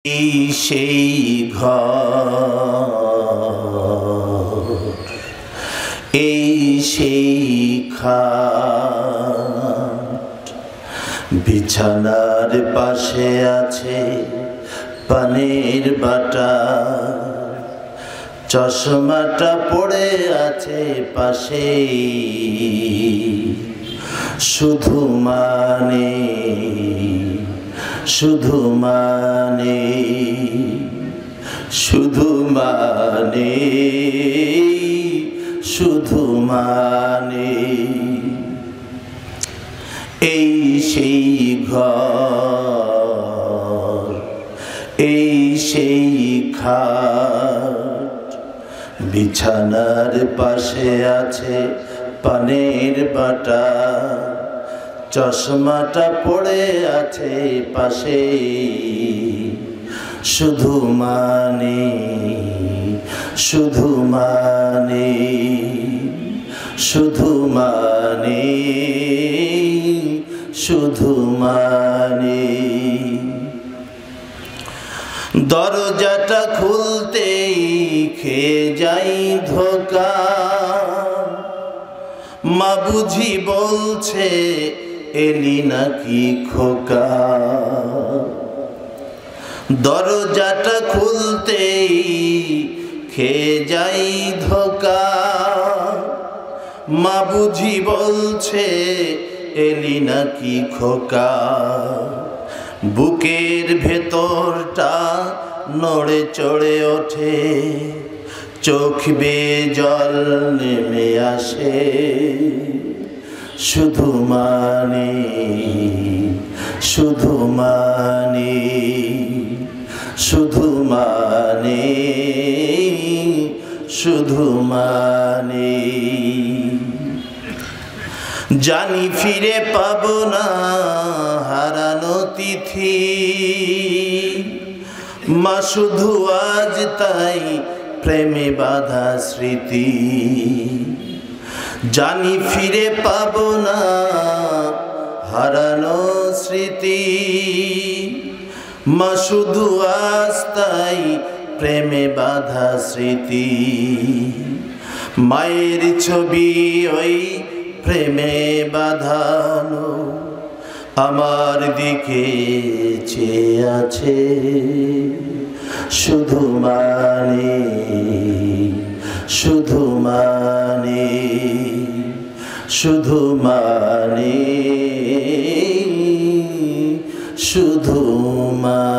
এই সেই ঘর, এই সেই খাট, বিছানার পাশে আছে পানির বাটা, চশমাটা পড়ে আছে পাশে, শুধু মানে শুধু মানে শুধু মানে শুধু মানে এই সেই ঘর, এই সেই খাট, বিছানার পাশে আছে পানির বাটা, চশমাটা পড়ে আছে পাশে, শুধু মানে শুধু মানে শুধু মানে শুধু মানে দরজাটা খুলতেই খেয়ে যাই ধোকা, মা বুঝি বলছে এলি নাকি খোকা, দরজাটা খুলতেই খেয়ে যাই ধোকা, মা বুঝি বলছে এলি নাকি খোকা, বুকের ভেতরটা নড়ে চড়ে ওঠে, চোখ বেয়ে জল নেমে আসে, শুধু মানে শুধু মানে শুধু মানে শুধু মানে জানি ফিরে পাবো না হারানো তিথি, মা শুধু আজ তাই প্রেমে বাঁধা স্মৃতি, জানি ফিরে পাবো না হারানো স্মৃতি, মা শুধু আজ তাই প্রেমে বাঁধা স্মৃতি, মায়ের ছবি ওই প্রেমে বাঁধানো আমার দিকে চেয়ে আছে, শুধু মানে শুধু মানে শুধু মানে শুধু মানে।